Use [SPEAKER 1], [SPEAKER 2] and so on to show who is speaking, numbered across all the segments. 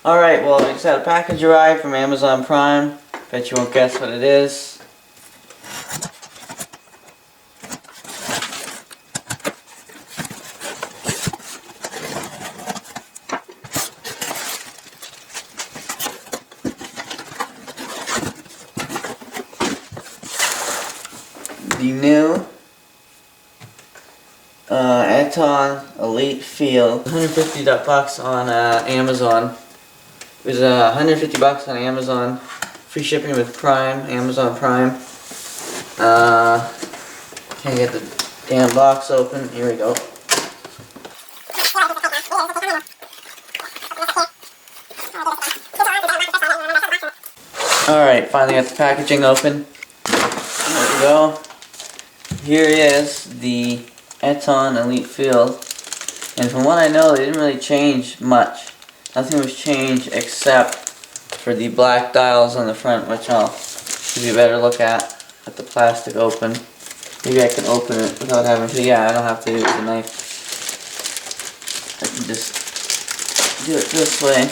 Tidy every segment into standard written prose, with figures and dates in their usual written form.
[SPEAKER 1] Alright, well, I just had a package arrive from Amazon Prime. Bet you won't guess what it is. The new Eton Elite Field, $150 on Amazon. It was $150 on Amazon, free shipping with Prime, Amazon Prime. Can't get the damn box open. Here we go. Alright, finally got the packaging open. There we go. Here is the Eton Elite Field. And from what I know, they didn't really change much. Nothing was changed except for the black dials on the front, which I'll give you a better look at with the plastic open. Maybe I can open it without having to. Yeah, I don't have to use the knife. I can just do it this way.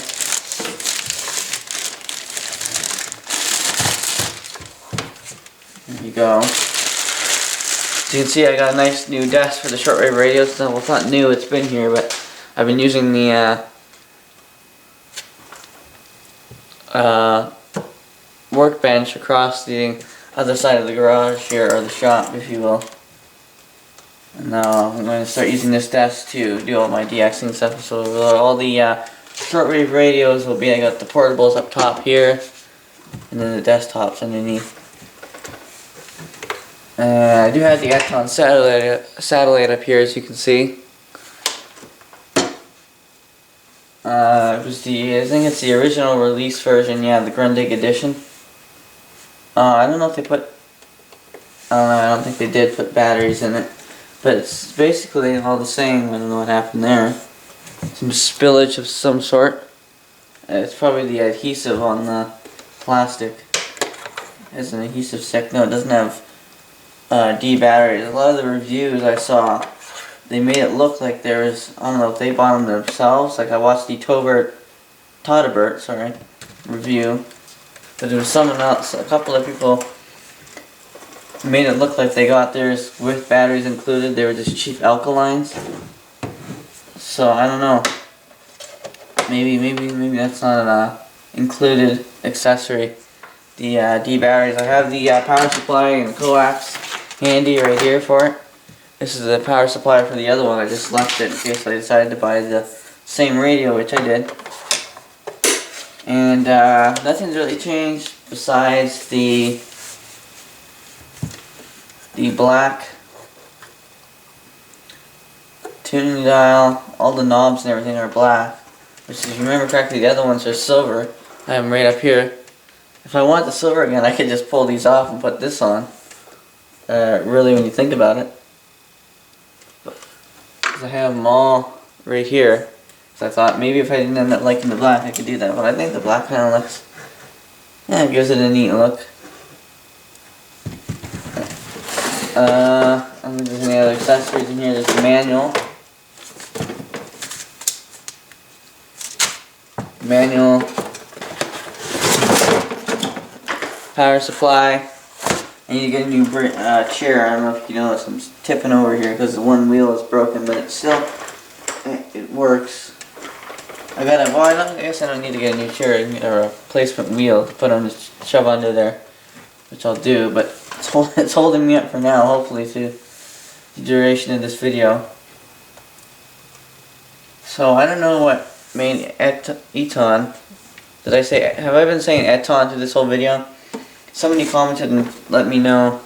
[SPEAKER 1] There you go. As you can see, I got a nice new desk for the shortwave radios. Well, it's not new, it's been here, but I've been using the workbench across the other side of the garage here, or the shop, if you will. And now I'm going to start using this desk to do all my DXing stuff. So all the shortwave radios will be, I got the portables up top here, and then the desktops underneath. I do have the Eton satellite up here, as you can see. It was I think it's the original release version, yeah, the Grundig edition. I don't know if they put, I don't think they did put batteries in it, but it's basically all the same. I don't know what happened there. Some spillage of some sort. It's probably the adhesive on the plastic. It's an adhesive stick. No, it doesn't have D batteries. A lot of the reviews I saw, they made it look like there was, I don't know if they bought them themselves. Like I watched the Todabert review, but there was someone else, a couple of people made it look like they got theirs with batteries included. They were just cheap alkalines. So I don't know. Maybe that's not an included accessory. The D batteries. I have the power supply and the coax handy right here for it. This is the power supply for the other one. I just left it in case I decided to buy the same radio, which I did. And nothing's really changed besides the black tuning dial. All the knobs and everything are black, which, if you remember correctly, the other ones are silver. I have them right up here. If I want the silver again, I could just pull these off and put this on. Really, when you think about it. Because I have them all right here. So I thought maybe if I didn't end up liking the black, I could do that. But I think the black kind of looks, yeah, it gives it a neat look. I don't think there's any other accessories in here. There's the manual. Power supply. I need to get a new chair. I don't know if you notice, I'm tipping over here because the one wheel is broken, but it works. I guess I don't need to get a new chair or a replacement wheel to put on, shove under there, which I'll do, but it's holding me up for now, hopefully through the duration of this video. So I don't know what made Eton. Did I say, have I been saying Eton through this whole video? Somebody commented and let me know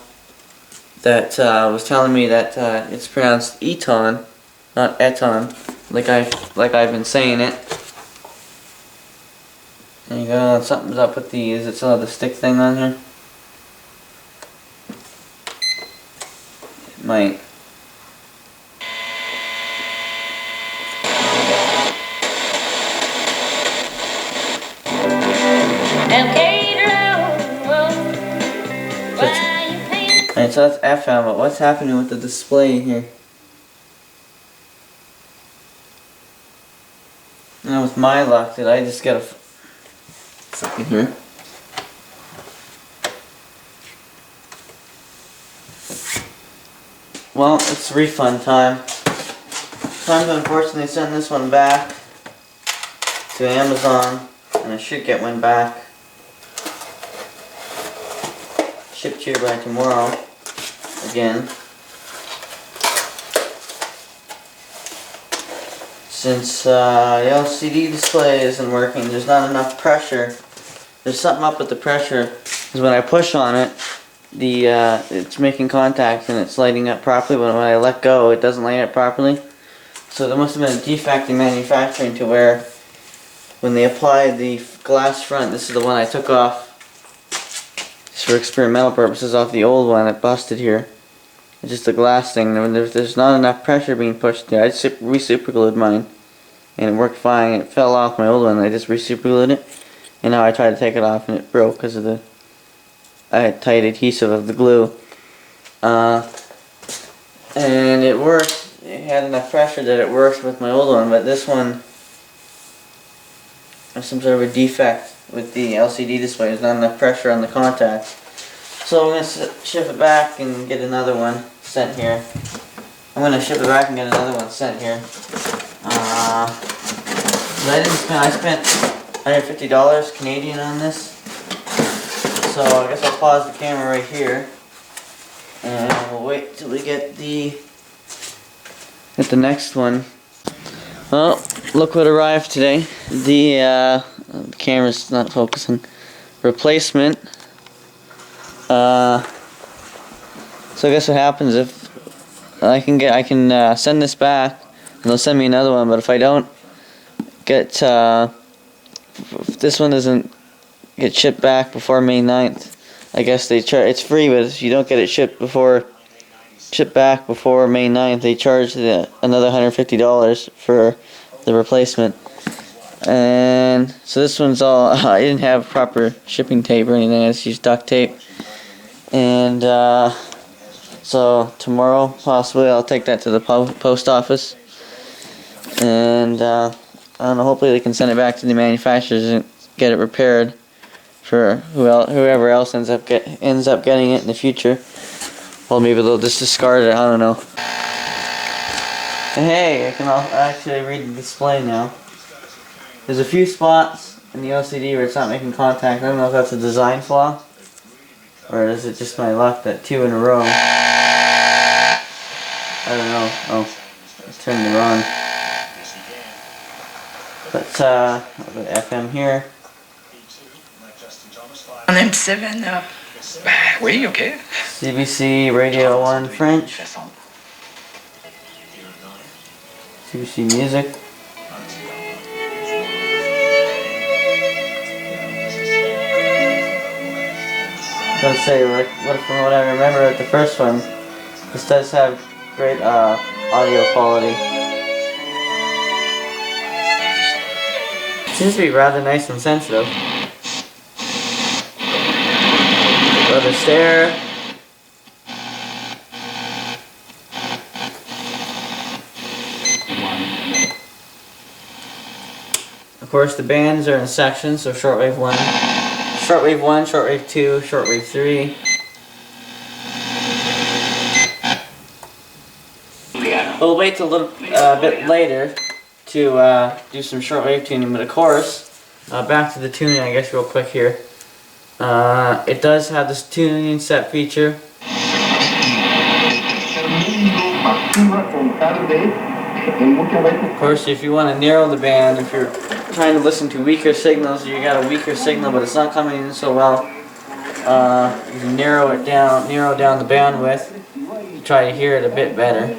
[SPEAKER 1] that was telling me that it's pronounced Eton, not Eton, like I've been saying it. There you go. Something's up with the. Is it still have the stick thing on here? It might. Alright, so that's FM, but what's happening with the display here? Now with my luck, did I just get Second here. Well, it's refund time. Time to unfortunately send this one back to Amazon, and I should get one back shipped here by tomorrow again. Since the LCD display isn't working, there's not enough pressure. There's something up with the pressure, because when I push on it, it's making contact and it's lighting up properly, but when I let go, it doesn't light up properly. So there must have been a defect in manufacturing to where when they applied the glass front, this is the one I took off just for experimental purposes off the old one, it busted here. It's just a glass thing. There's not enough pressure being pushed there. I just re-superglued mine and it worked fine. It fell off my old one, I just re-superglued it, and now I tried to take it off and it broke because of the tight adhesive of the glue. And it worked. It had enough pressure that it worked with my old one, but this one, there's some sort of a defect with the LCD display. There's not enough pressure on the contact. So I'm going to ship it back and get another one sent here. I spent $150 Canadian on this. So I guess I'll pause the camera right here. And we'll wait till we get the next one. Well, look what arrived today. The camera's not focusing. Replacement. So I guess what happens if I can send this back and they'll send me another one, but if I don't get if this one doesn't get shipped back before May 9th, I guess they charge. It's free, but if you don't get it shipped back before May 9th, they charge another $150 for the replacement. And so this one's all, I didn't have proper shipping tape or anything, I just used duct tape. And so tomorrow possibly I'll take that to the post office, and I don't know, hopefully they can send it back to the manufacturers and get it repaired for whoever else ends up getting it in the future. Well, maybe they'll just discard it, I don't know. Hey, I can actually read the display now. There's a few spots in the LCD where it's not making contact. I don't know if that's a design flaw, or is it just my luck that 2 in a row? I don't know. Oh, I turned it on. But I'll go to FM here.
[SPEAKER 2] On M7, oui, ok.
[SPEAKER 1] CBC Radio 1 French. CBC Music. Gotta say, from what I remember at the first one, this does have great audio quality. It seems to be rather nice and sensitive. Leather stair. Of course, the bands are in sections, so shortwave 1, shortwave 2, shortwave 3. We'll wait till a little bit later to do some shortwave tuning, but of course, back to the tuning, I guess, real quick here. It does have this tuning set feature. Of course, if you want to narrow the band, if you're trying to listen to weaker signals, you got a weaker signal but it's not coming in so well, you can narrow down the bandwidth, try to hear it a bit better.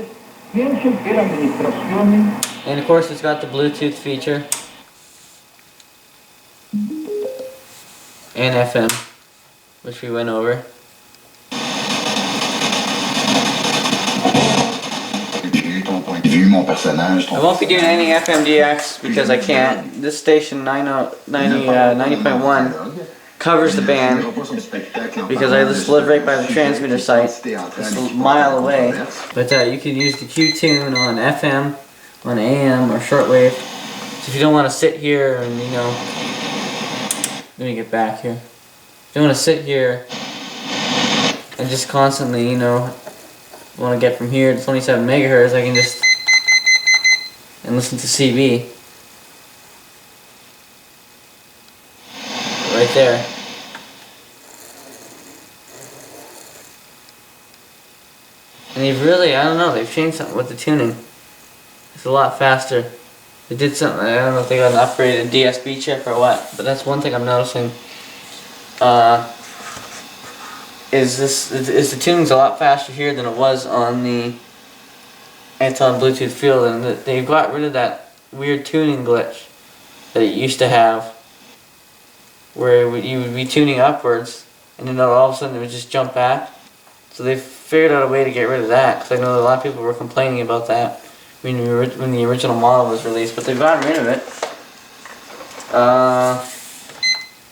[SPEAKER 1] And of course it's got the Bluetooth feature and FM, which we went over. I won't be doing any FMDX because I can't. This station 90.1 covers the band because I just live right by the transmitter site. It's a mile away. But you can use the Q-tune on FM, on AM, or shortwave. So if you don't want to sit here and Let me get back here. Don't want to sit here and just constantly, want to get from here to 27 megahertz. I can just and listen to CB right there. And they've really, I don't know, they've changed something with the tuning. It's a lot faster. They did something, I don't know if they got an upgraded DSP chip or what, but that's one thing I'm noticing. Is the tuning's a lot faster here than it was on the Eton Bluetooth Field, and they've got rid of that weird tuning glitch that it used to have, where you would be tuning upwards, and then all of a sudden it would just jump back. So they figured out a way to get rid of that, because I know a lot of people were complaining about that when the original model was released, but they've gotten rid of it.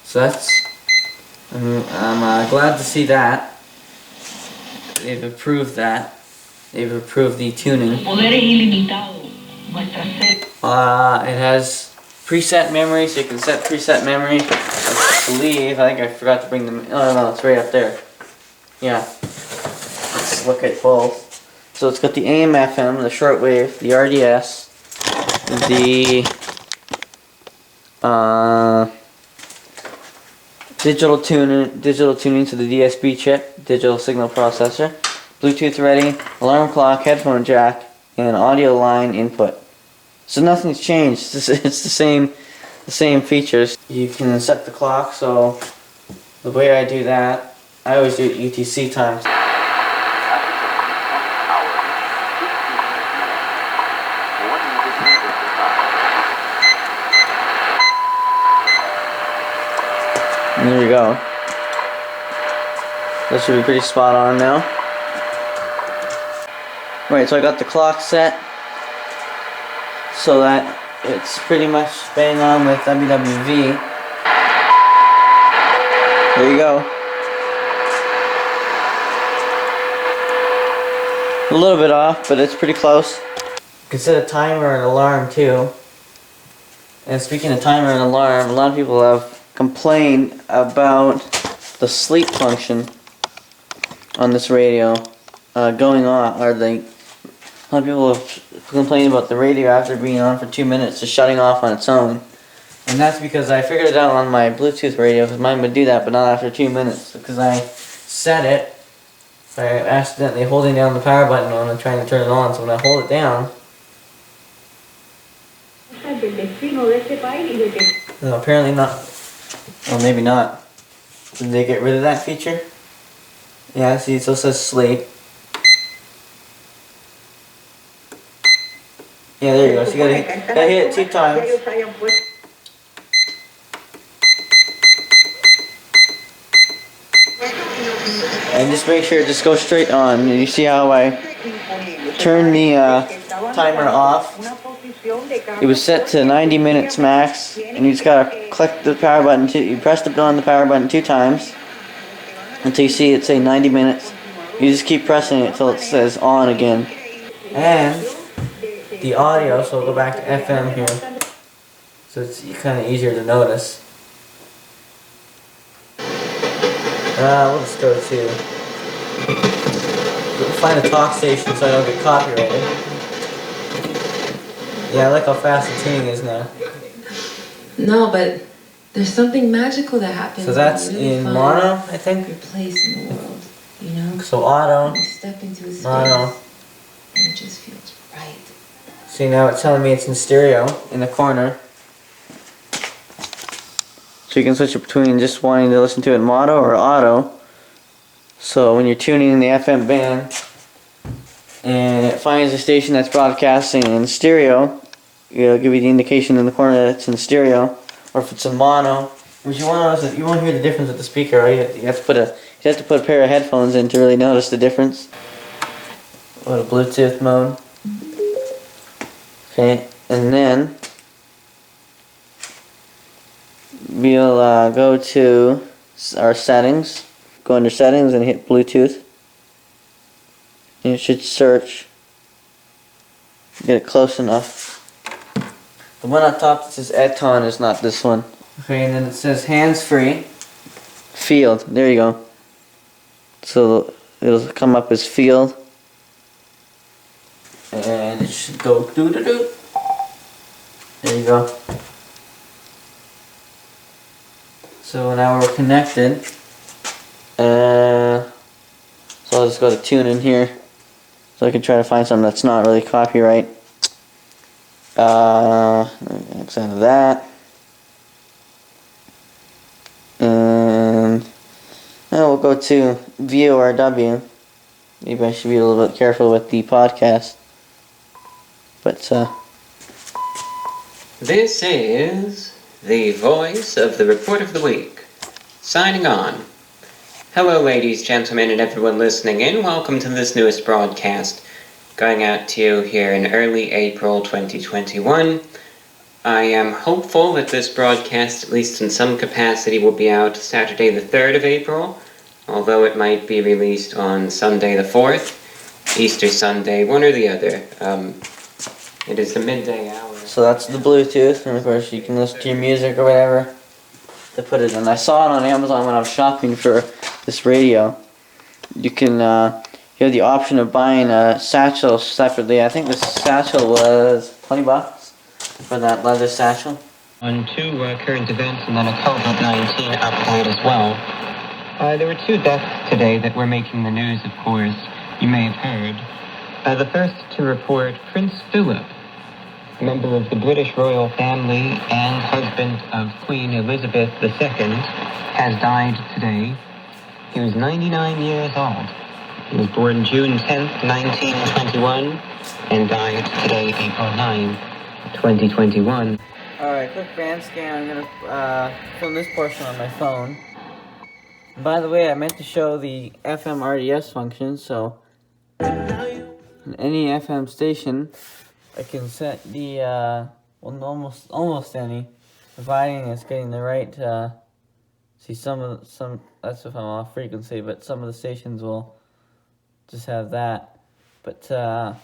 [SPEAKER 1] So that's, I'm glad to see that. They've improved that. They've improved the tuning. It has preset memory, so you can set preset memory. I think I forgot to bring them. Oh no, it's right up there. Yeah. Let's look at both. So it's got the AM, FM, the shortwave, the RDS, the digital tuning to the DSP chip, digital signal processor, Bluetooth ready, alarm clock, headphone jack, and audio line input. So nothing's changed. It's the same features. You can set the clock. So the way I do that, I always do it UTC times. And there we go. That should be pretty spot on now. Right, so I got the clock set so that it's pretty much bang on with WWV. There you go. A little bit off, but it's pretty close. You can set a timer and alarm too. And speaking of timer and alarm, a lot of people have complained about the sleep function on this radio going on, or a lot of people have complained about the radio after being on for 2 minutes just shutting off on its own. And that's because I figured it out on my Bluetooth radio, because mine would do that, but not after 2 minutes. Because I set it by accidentally holding down the power button on and trying to turn it on. So when I hold it down, no, apparently not. Well, maybe not. Did they get rid of that feature? Yeah, see, it still says sleep. Yeah, there you go. So you gotta hit it 2 times. And just make sure it just goes straight on. You see how I turn the timer off? It was set to 90 minutes max, and you just gotta click the power button. You press on the power button 2 times until you see it say 90 minutes. You just keep pressing it until it says on again. And the audio, so we'll go back to FM here, so it's kind of easier to notice. We'll just go to find a talk station so I don't get copyrighted. Yeah, I like how fast the tuning is now.
[SPEAKER 3] No, but there's something magical that happens.
[SPEAKER 1] So that's in mono, I think.
[SPEAKER 3] Your place in the world, you know.
[SPEAKER 1] So auto,
[SPEAKER 3] You step into a space,
[SPEAKER 1] mono.
[SPEAKER 3] and it just feels right.
[SPEAKER 1] See, now it's telling me it's in stereo in the corner. So you can switch it between just wanting to listen to it in mono or auto. So when you're tuning in the FM band and it finds a station that's broadcasting in stereo, it'll give you the indication in the corner that it's in stereo. Or if it's in mono, which you won't hear the difference with the speaker, right? You have to put a pair of headphones in to really notice the difference. Go to Bluetooth mode. Okay, and then we'll go to our settings. Go under settings and hit Bluetooth. And it should search. Get it close enough. The one on top that says Eton is not this one. Okay, and then it says hands-free. Field. There you go. So it'll come up as field. And it should go doo-doo-doo. There you go. So now we're connected. So I'll just go to tune in here. So I can try to find something that's not really copyright. X out of that. And now we'll go to VORW. Maybe I should be a little bit careful with the podcast. But,
[SPEAKER 4] This is the voice of the report of the week. Signing on. Hello, ladies, gentlemen, and everyone listening in. Welcome to this newest broadcast. Going out to you here in early April 2021. I am hopeful that this broadcast, at least in some capacity, will be out Saturday the 3rd of April, although it might be released on Sunday the 4th, Easter Sunday, one or the other. It is the midday hour.
[SPEAKER 1] so that's the Bluetooth, and of course you can listen to your music or whatever to put it in. I saw it on Amazon when I was shopping for this radio. You can, you have the option of buying a satchel separately. I think the satchel was $20 for that leather satchel.
[SPEAKER 4] On two current events and then a COVID-19 update as well. There were two deaths today that were making the news, of course. You may have heard. The first to report, Prince Philip, a member of the British royal family and husband of Queen Elizabeth II, has died today. He was 99 years old. He was born June 10th, 1921, and died today, April 9, 2021.
[SPEAKER 1] Alright, quick band scan. I'm gonna film this portion on my phone. And by the way, I meant to show the FM RDS function, so in any FM station, I can set the, well, almost any, providing it's getting the right, see that's if I'm off frequency, but some of the stations will just have that. But, I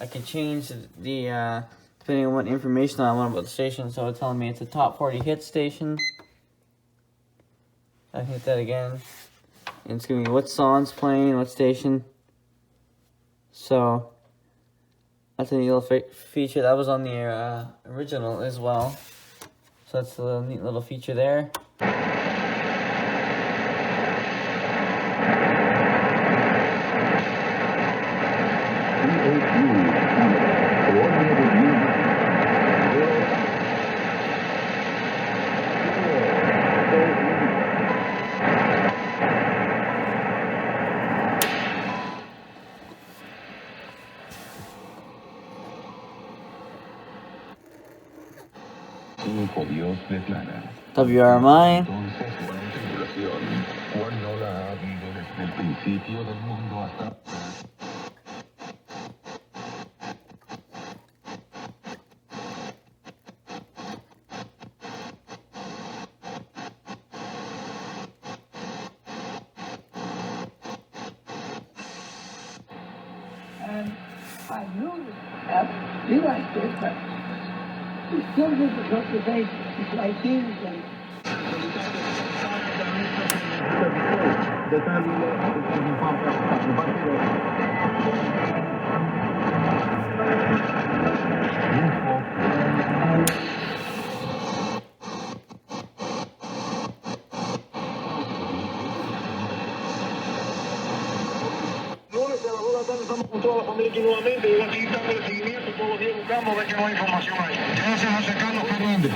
[SPEAKER 1] can change the, depending on what information I want about the station, so it's telling me it's a top 40 hit station. I can hit that again, and it's giving me what song's playing, what station. So that's a neat little feature. That was on the original as well. So that's a neat little feature there.
[SPEAKER 5] Dios declara.
[SPEAKER 1] WRMI.
[SPEAKER 5] Entonces la tribulación, cual no la ha habido desde el principio del mundo hasta
[SPEAKER 6] And I knew that, realized it, but it still didn't look the way it's like this and
[SPEAKER 5] estamos con toda la familia aquí nuevamente, y aquí dando el seguimiento, todos los días buscamos a ver que no hay información ahí. Gracias a José Carlos Fernández.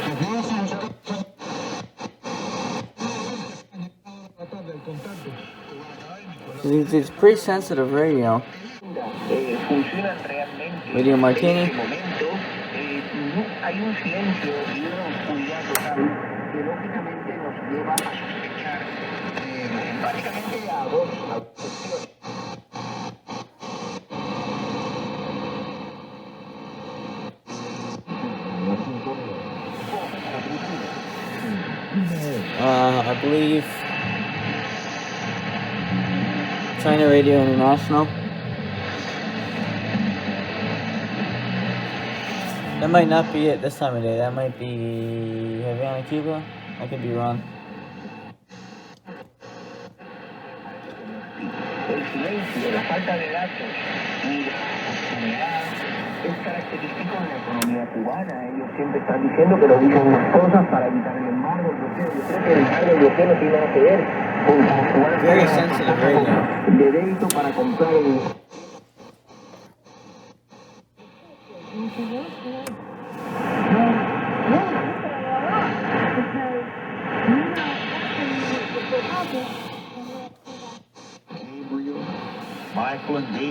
[SPEAKER 1] It's pretty sensitive radio.
[SPEAKER 6] funcionan realmente.
[SPEAKER 1] Radio Martini.
[SPEAKER 6] En este momento hay un silencio y una oscuridad total que lógicamente nos lleva a sospechar básicamente a dos cuestiones.
[SPEAKER 1] I believe China Radio International. That might not be it this time of day. That might be Havana, Cuba. I could be wrong.
[SPEAKER 6] El silencio, la falta de datos y la obscuridad es característico de la economía cubana. Ellos siempre están diciendo que lo dicen las cosas para evitar el embargo europeo. Yo creo que el embargo europeo no tiene nada que ver con calcular
[SPEAKER 1] Very sensitive radio.
[SPEAKER 6] de débito para comprar un...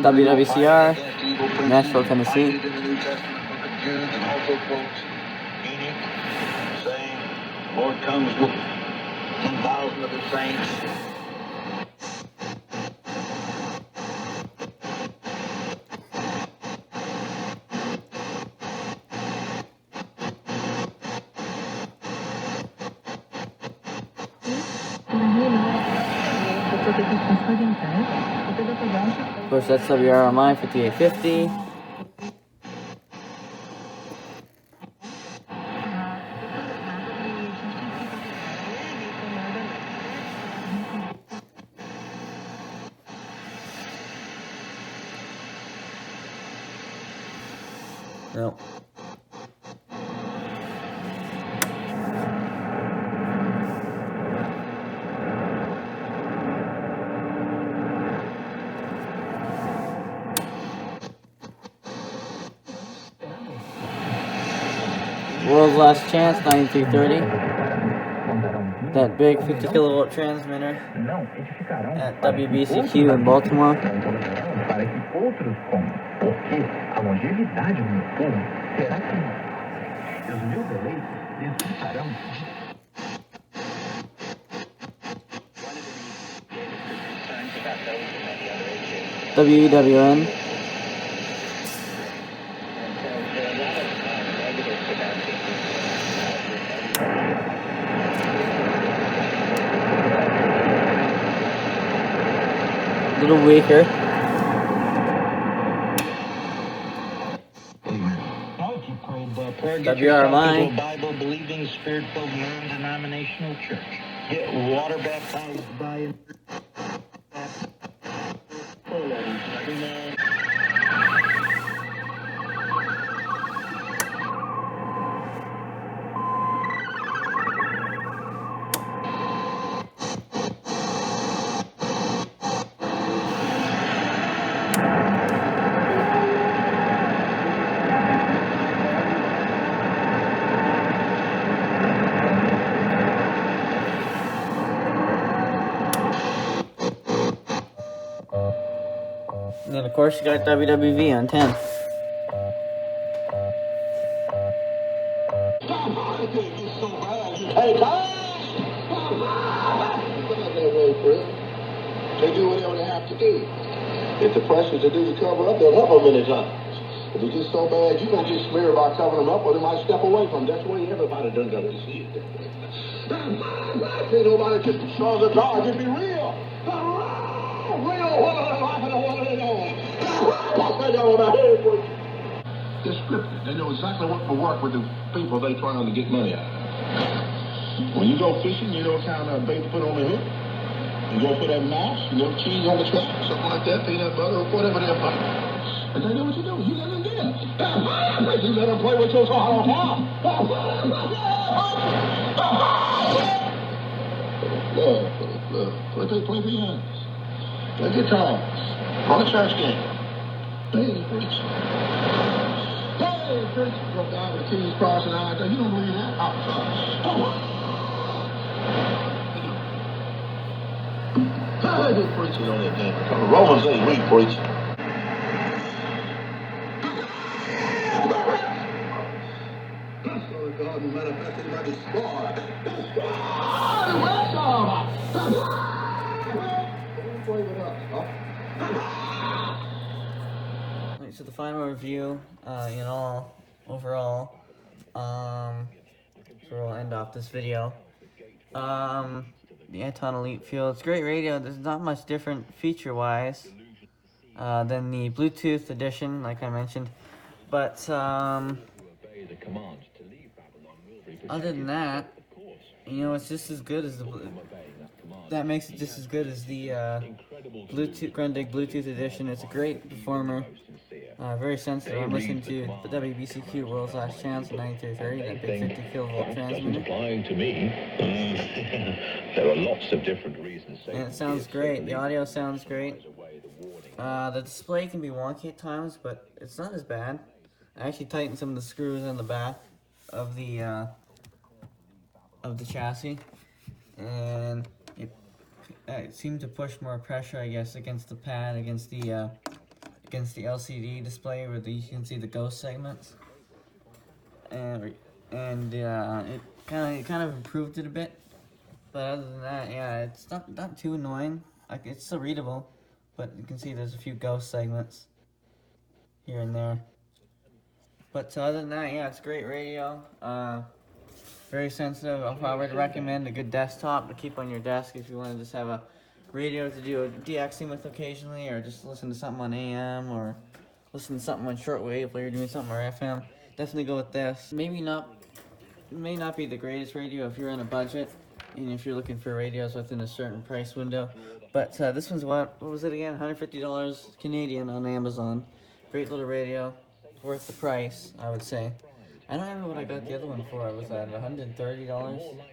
[SPEAKER 1] WWCR, Nashville, Tennessee.
[SPEAKER 5] Lord comes with 10,000 of his saints.
[SPEAKER 1] Of course, that's WRMI 5850. No. World's Last Chance, 9330. That big 50 kilovolt transmitter at WBCQ in Baltimore.
[SPEAKER 6] Para que outros comam, porque a longevidade do meu povo será que os meus eleitos desfrutarão.
[SPEAKER 1] WEWN. A little weaker. WRMI.
[SPEAKER 6] Bible-believing, spirit-filled, non-denominational church. Get water baptized by...
[SPEAKER 1] And then of course you got WWV on 10.
[SPEAKER 5] Hey, guys! They do whatever they have to do. If the pressure to do to cover up, they'll help them many times. If it's just so bad, you're going to get smeared by covering them up, or they might step away from them. That's the way everybody done got to see it. Ain't nobody just shows a dog. Just be real. Real. What are they laughing at? What are they doing? What's that all about here? They're scripted. They know exactly what will work with the people they trying to get money out of. When you go fishing, you know what kind of bait to put on the hook. You go put that mouse, you know, cheese on the trap, something like that, peanut butter, or whatever they're buying. And they know what you do. You let them do it. You let them play with your heart on fire. Love. Play for your hands. Play guitars. On a church game. Hey, preach. Hey, preach. Go down with the keys crossing out there. You don't believe that? Hey, they preaching on that damn. Romans 8, read, preach. God manifested by the sword.
[SPEAKER 1] Right, so the final review, overall, so we'll end off this video. The Eton Elite Fuel, it's great radio. There's not much different feature-wise than the Bluetooth edition, like I mentioned. But other than that, You know, it's just as good as the. That makes it just as good as the Bluetooth Grundig Bluetooth edition. It's a great performer. Very sensitive. I'm listening to the WBCQ World's Last Chance in 9330, that big 50 kilovolt transmitter.
[SPEAKER 5] Applying to me. There are lots of different reasons.
[SPEAKER 1] And it sounds great. The audio sounds great. The display can be wonky at times, but it's not as bad. I actually tightened some of the screws on the back of the chassis, and it seemed to push more pressure, I guess, against the pad, against the LCD display where you can see the ghost segments, and it kind of improved it a bit. But other than that, yeah, it's not too annoying. Like, it's still readable, but you can see there's a few ghost segments here and there. But other than that, yeah, it's a great radio. Very sensitive. If I were to recommend a good desktop to keep on your desk if you want to just have a radio to do a DXing with occasionally, or just listen to something on AM, or listen to something on shortwave while you're doing something, or FM, definitely go with this. It may not be the greatest radio if you're on a budget, and if you're looking for radios within a certain price window. But this one's what was it again? $150 Canadian on Amazon. Great little radio, worth the price, I would say. I don't remember what I got the other one for. It was at $130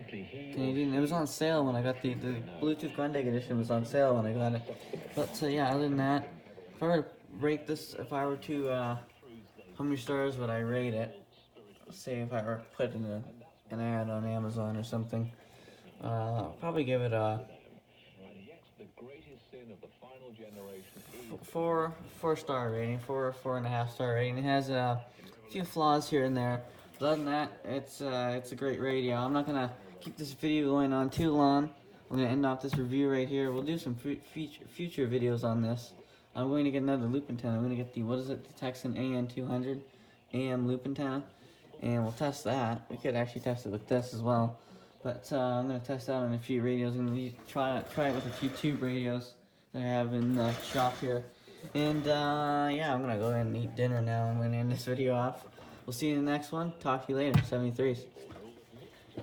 [SPEAKER 1] Canadian. It was on sale when I got the Bluetooth Grundig edition was on sale when I got it. But yeah, other than that, if I were to rate this, how many stars would I rate it? Say if I were to put in an ad on Amazon or something, I'll probably give it a 4-star rating, 4.5 star rating. It has a few flaws here and there, but other than that, it's a great radio. I'm not gonna keep this video going on too long. I'm gonna end off this review right here. We'll do some future videos on this. I'm going to get another loop antenna. I'm going to get the Texan AN200 AM loop antenna, and we'll test that. We could actually test it with this as well, but I'm going to test out on a few radios. I'm going to try it with a few tube radios that I have in the shop here. And yeah, I'm going to go ahead and eat dinner now. I'm going to end this video off. We'll see you in the next one. Talk to you later. 73s.